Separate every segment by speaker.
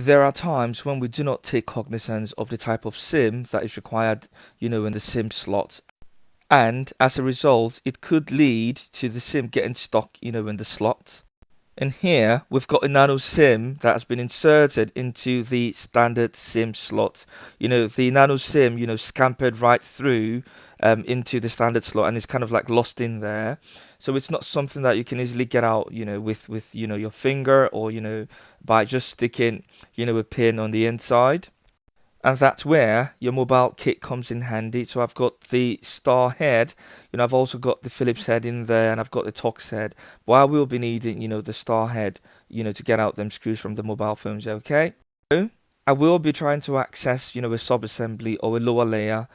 Speaker 1: there are times when we do not take cognizance of the type of SIM that is required, in the SIM slot. And as a result, it could lead to the SIM getting stuck, in the slot. And here we've got a nano SIM that has been inserted into the standard SIM slot. The nano SIM, scampered right through into the standard slot and it's kind of like lost in there. So it's not something that you can easily get out, with your finger or, by just sticking, a pin on the inside. And that's where your mobile kit comes in handy. So I've got the star head, I've also got the Phillips head in there, and I've got the Tox head. But I will be needing, the star head, to get out them screws from the mobile phones, okay? So I will be trying to access, a sub-assembly or a lower layer,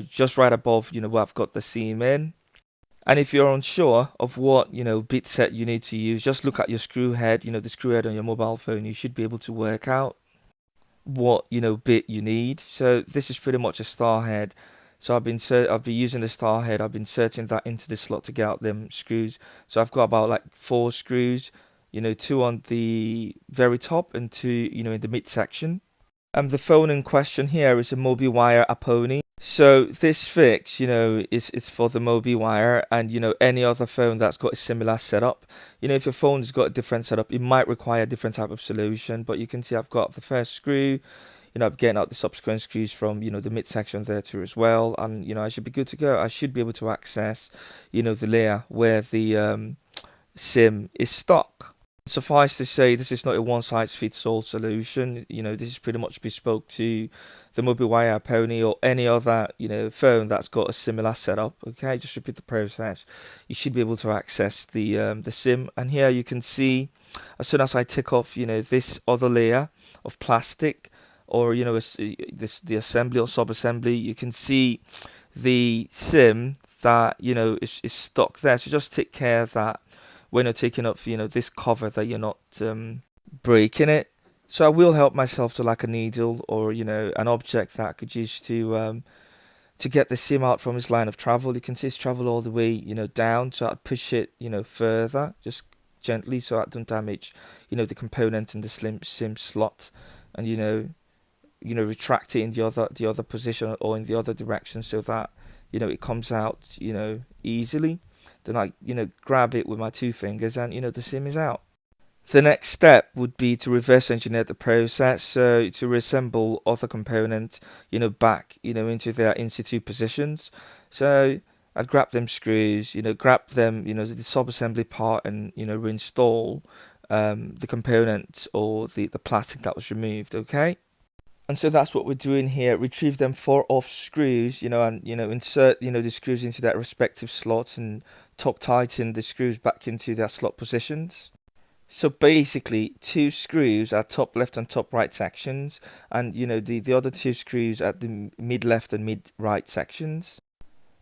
Speaker 1: just right above, where I've got the seam in. And if you're unsure of what, bit set you need to use, just look at your screw head, the screw head on your mobile phone. You should be able to work out what bit you need. So this is pretty much a star head. So I've been using the star head. I've been inserting that into the slot to get out them screws. So I've got about like 4 screws, two on the very top and two, in the midsection. The phone in question here is a MobiWire Aponi. So this fix, is for the MobiWire, and any other phone that's got a similar setup. If your phone's got a different setup, it might require a different type of solution. But you can see I've got the first screw. I'm getting out the subsequent screws from the midsection there too as well, and I should be good to go. I should be able to access the layer where the SIM is stuck. Suffice to say, this is not a one-size-fits-all solution. This is pretty much bespoke to the MobiWire Pony or any other, phone that's got a similar setup. Okay, just repeat the process. You should be able to access the SIM. And here you can see, as soon as I take off, this other layer of plastic, or the assembly or sub-assembly, you can see the SIM that is stuck there. So just take care that when you're taking off, this cover, that you're not breaking it. So I will help myself to like a needle or, an object that I could use to get the SIM out from its line of travel. You can see it's travel all the way, down. So I'd push it, further, just gently, so I don't damage, the component in the SIM slot, and retract it in the other position or in the other direction, so that it comes out, easily. Then I, grab it with my 2 fingers and, the SIM is out. The next step would be to reverse engineer the process, so to reassemble other components, back, into their in-situ positions. So I'd grab them screws, grab them, the sub-assembly part, and, reinstall the component or the plastic that was removed, okay? And so that's what we're doing here. Retrieve them 4 off screws, and insert the screws into their respective slots and top tighten the screws back into their slot positions. So basically 2 screws at top left and top right sections, and the other 2 screws at the mid left and mid right sections.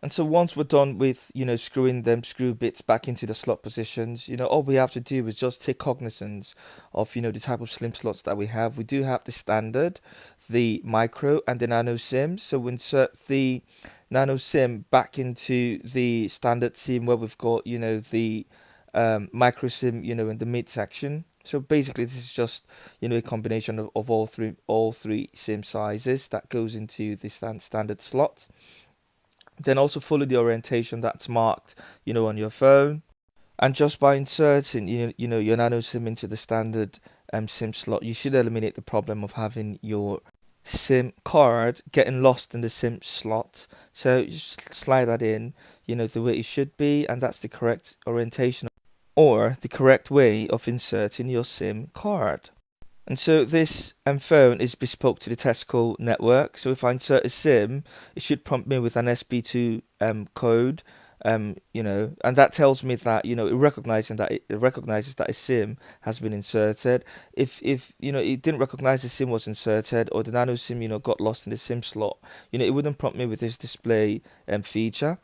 Speaker 1: And so once we're done with, screwing them screw bits back into the slot positions, all we have to do is just take cognizance of, the type of SIM slots that we have. We do have the standard, the micro, and the nano SIM. So we insert the nano SIM back into the standard SIM where we've got, the micro SIM, in the midsection. So basically this is just, a combination of all three SIM sizes that goes into the standard slot. Then also follow the orientation that's marked, on your phone. And just by inserting, your nano SIM into the standard SIM slot, you should eliminate the problem of having your SIM card getting lost in the SIM slot. So just slide that in, the way it should be, and that's the correct orientation or the correct way of inserting your SIM card. And so this phone is bespoke to the Tesco network. So if I insert a SIM, it should prompt me with an SB2 code, and that tells me that it recognizes that a SIM has been inserted. If it didn't recognize the SIM was inserted, or the nano SIM got lost in the SIM slot, it wouldn't prompt me with this display feature.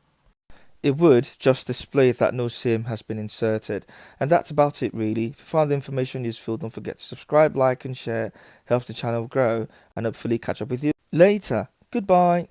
Speaker 1: It would just display that no SIM has been inserted. And that's about it really. If you found the information useful, don't forget to subscribe, like and share. Helps the channel grow, and hopefully catch up with you later. Goodbye.